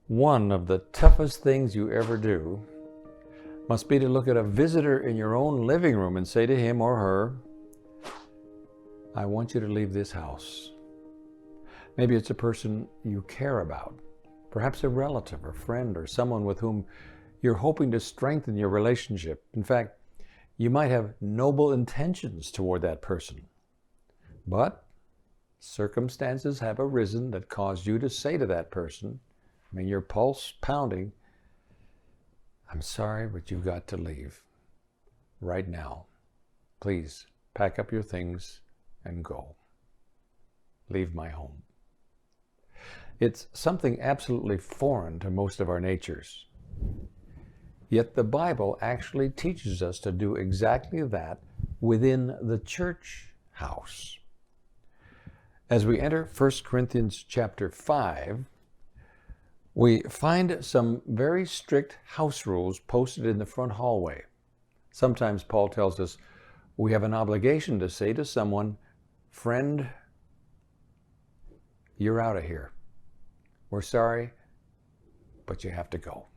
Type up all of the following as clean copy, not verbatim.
One of the toughest things you ever do must be to look at a visitor in your own living room and say to him or her, I want you to leave this house. Maybe it's a person you care about, perhaps a relative or friend or someone with whom you're hoping to strengthen your relationship. In fact, you might have noble intentions toward that person. But circumstances have arisen that cause you to say to that person, your pulse pounding, I'm sorry, but you've got to leave right now. Please pack up your things and go. Leave my home. It's something absolutely foreign to most of our natures. Yet the Bible actually teaches us to do exactly that within the church house. As we enter 1 Corinthians chapter 5, we find some very strict house rules posted in the front hallway. Sometimes Paul tells us we have an obligation to say to someone, friend, you're out of here. We're sorry, but you have to go.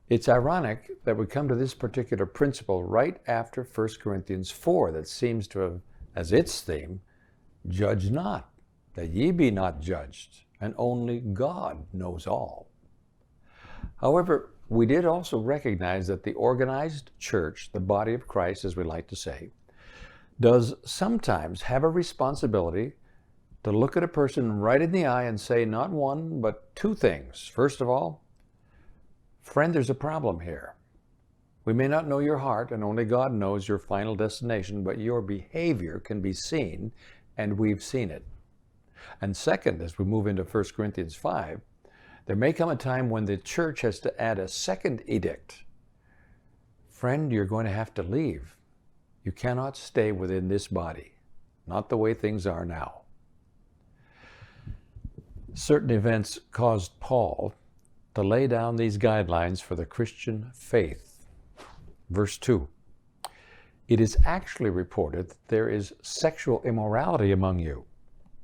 It's ironic that we come to this particular principle right after 1 Corinthians 4 that seems to have, as its theme, judge not, that ye be not judged, and only God knows all. However, we did also recognize that the organized church, the body of Christ, as we like to say, does sometimes have a responsibility to look at a person right in the eye and say not one, but two things. First of all, friend, there's a problem here. We may not know your heart, and only God knows your final destination, but your behavior can be seen, and we've seen it. And second, as we move into 1 Corinthians 5, there may come a time when the church has to add a second edict. Friend, you're going to have to leave. You cannot stay within this body, not the way things are now. Certain events caused Paul to lay down these guidelines for the Christian faith. Verse 2, it is actually reported that there is sexual immorality among you,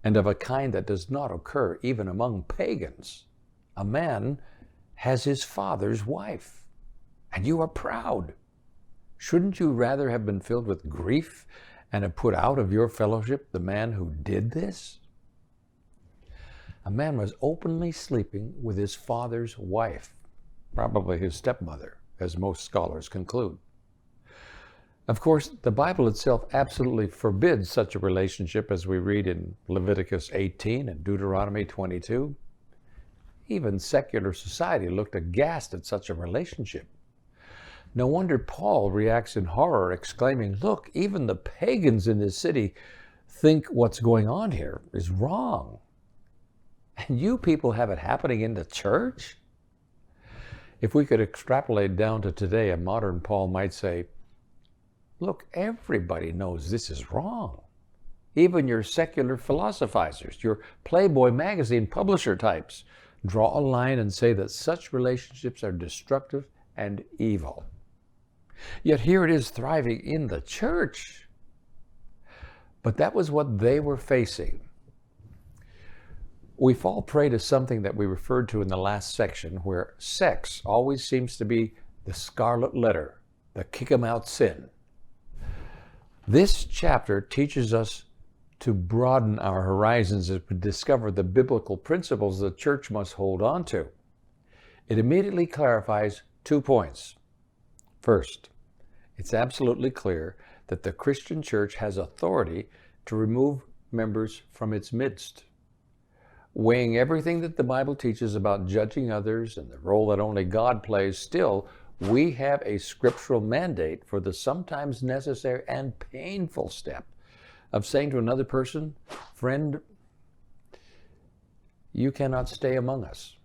and of a kind that does not occur even among pagans. A man has his father's wife, and you are proud. Shouldn't you rather have been filled with grief and have put out of your fellowship the man who did this? A man was openly sleeping with his father's wife, probably his stepmother, as most scholars conclude. Of course, the Bible itself absolutely forbids such a relationship, as we read in Leviticus 18 and Deuteronomy 22. Even secular society looked aghast at such a relationship. No wonder Paul reacts in horror, exclaiming, look, even the pagans in this city think what's going on here is wrong. And you people have it happening in the church? If we could extrapolate down to today, a modern Paul might say, look, everybody knows this is wrong. Even your secular philosophizers, your Playboy magazine publisher types, draw a line and say that such relationships are destructive and evil. Yet here it is thriving in the church. But that was what they were facing. We fall prey to something that we referred to in the last section, where sex always seems to be the scarlet letter, the kick-em-out sin. This chapter teaches us to broaden our horizons as we discover the biblical principles the church must hold on to. It immediately clarifies 2 points. First, it's absolutely clear that the Christian church has authority to remove members from its midst. Weighing everything that the Bible teaches about judging others and the role that only God plays, still, we have a scriptural mandate for the sometimes necessary and painful step of saying to another person, friend, you cannot stay among us.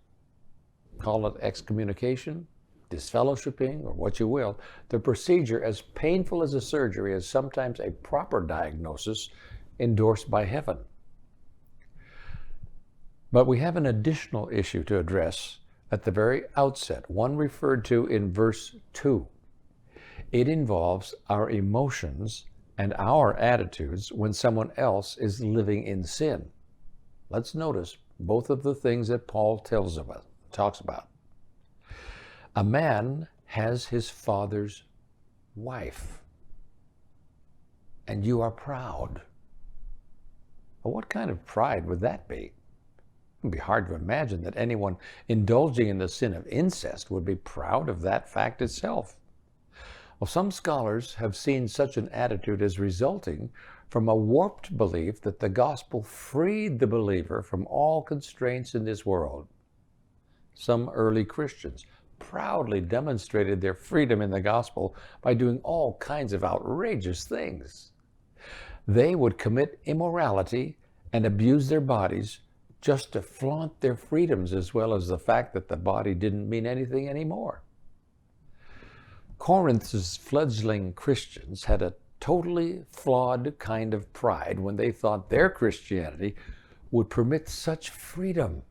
Call it excommunication, disfellowshipping, or what you will. The procedure, as painful as a surgery, is sometimes a proper diagnosis endorsed by heaven. But we have an additional issue to address at the very outset, one referred to in verse 2. It involves our emotions and our attitudes when someone else is living in sin. Let's notice both of the things that Paul talks about. A man has his father's wife, and you are proud. Well, what kind of pride would that be? It would be hard to imagine that anyone indulging in the sin of incest would be proud of that fact itself. Well, some scholars have seen such an attitude as resulting from a warped belief that the gospel freed the believer from all constraints in this world. Some early Christians proudly demonstrated their freedom in the gospel by doing all kinds of outrageous things. They would commit immorality and abuse their bodies just to flaunt their freedoms, as well as the fact that the body didn't mean anything anymore. Corinth's fledgling Christians had a totally flawed kind of pride when they thought their Christianity would permit such freedom.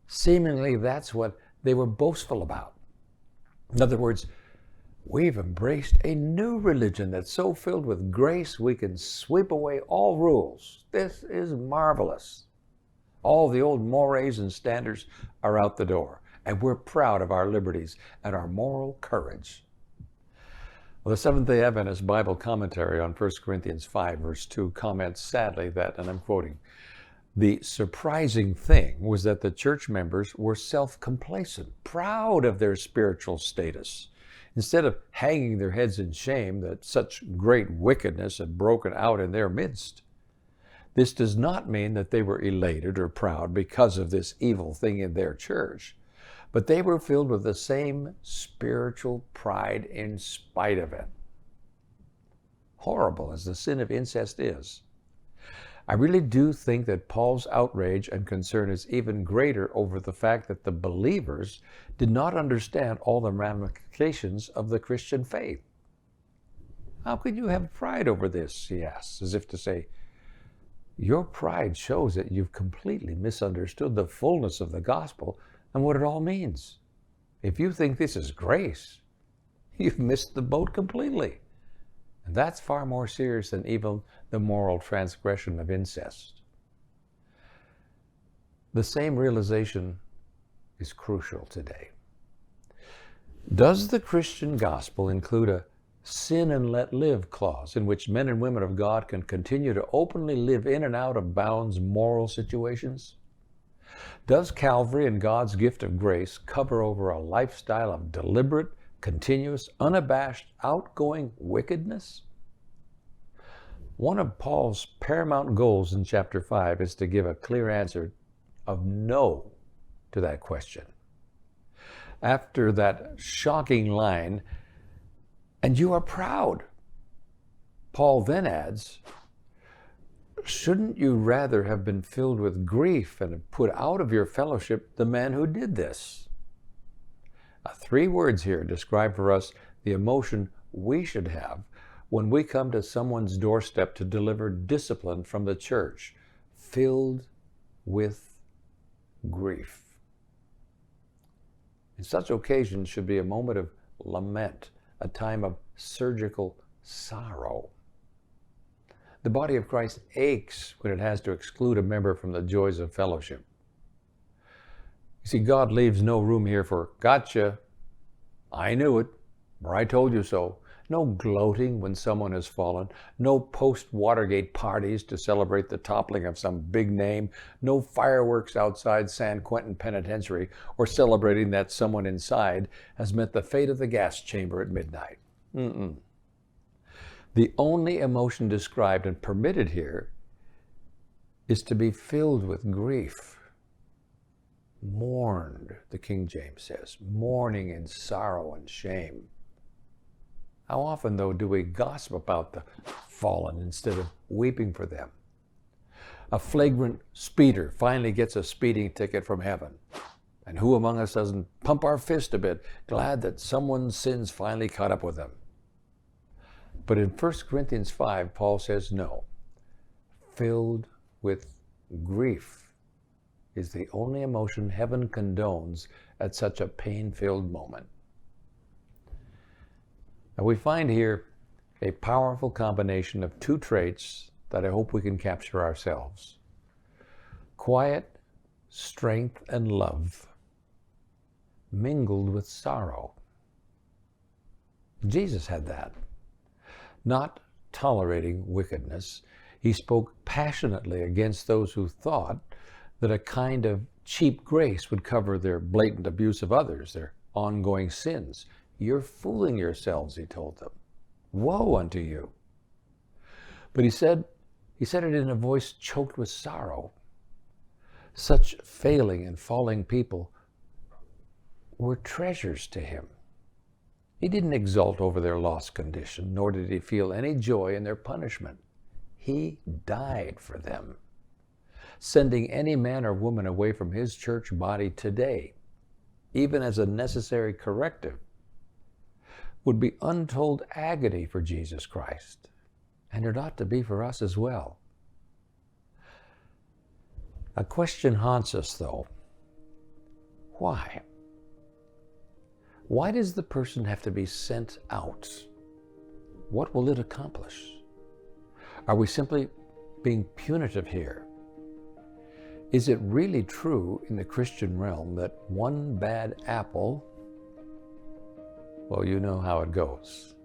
Seemingly, that's what they were boastful about. In other words, we've embraced a new religion that's so filled with grace we can sweep away all rules. This is marvelous. All the old mores and standards are out the door, and we're proud of our liberties and our moral courage. Well, the Seventh-day Adventist Bible commentary on 1 Corinthians 5, verse 2 comments sadly that, and I'm quoting, "The surprising thing was that the church members were self-complacent, proud of their spiritual status, instead of hanging their heads in shame that such great wickedness had broken out in their midst. This does not mean that they were elated or proud because of this evil thing in their church, but they were filled with the same spiritual pride in spite of it." Horrible as the sin of incest is, I really do think that Paul's outrage and concern is even greater over the fact that the believers did not understand all the ramifications of the Christian faith. "How could you have pride over this?" he asks, as if to say, your pride shows that you've completely misunderstood the fullness of the gospel and what it all means. If you think this is grace, you've missed the boat completely. And that's far more serious than even the moral transgression of incest. The same realization is crucial today. Does the Christian gospel include a sin and let live clause in which men and women of God can continue to openly live in and out of bounds moral situations? Does Calvary and God's gift of grace cover over a lifestyle of deliberate, continuous, unabashed, outgoing wickedness? One of Paul's paramount goals in chapter 5 is to give a clear answer of no to that question. After that shocking line, "And you are proud," Paul then adds, "Shouldn't you rather have been filled with grief and have put out of your fellowship the man who did this?" 3 words here describe for us the emotion we should have when we come to someone's doorstep to deliver discipline from the church: filled with grief. And such occasions should be a moment of lament, a time of surgical sorrow. The body of Christ aches when it has to exclude a member from the joys of fellowship. You see, God leaves no room here for "gotcha, I knew it," or "I told you so." No gloating when someone has fallen. No post-Watergate parties to celebrate the toppling of some big name. No fireworks outside San Quentin Penitentiary or celebrating that someone inside has met the fate of the gas chamber at midnight. The only emotion described and permitted here is to be filled with grief. Mourned, the King James says, mourning in sorrow and shame. How often, though, do we gossip about the fallen instead of weeping for them? A flagrant speeder finally gets a speeding ticket from heaven. And who among us doesn't pump our fist a bit, glad that someone's sins finally caught up with them? But in 1 Corinthians 5, Paul says no. Filled with grief is the only emotion heaven condones at such a pain-filled moment. Now we find here a powerful combination of 2 traits that I hope we can capture ourselves: quiet, strength and love mingled with sorrow. Jesus had that. Not tolerating wickedness, he spoke passionately against those who thought that a kind of cheap grace would cover their blatant abuse of others, their ongoing sins. You're fooling yourselves, he told them. Woe unto you. But he said it in a voice choked with sorrow. Such failing and falling people were treasures to him. He didn't exult over their lost condition, nor did he feel any joy in their punishment. He died for them. Sending any man or woman away from his church body today, even as a necessary corrective, would be untold agony for Jesus Christ, and it ought to be for us as well. A question haunts us, though. Why? Why does the person have to be sent out? What will it accomplish? Are we simply being punitive here? Is it really true in the Christian realm that one bad apple, well, you know how it goes.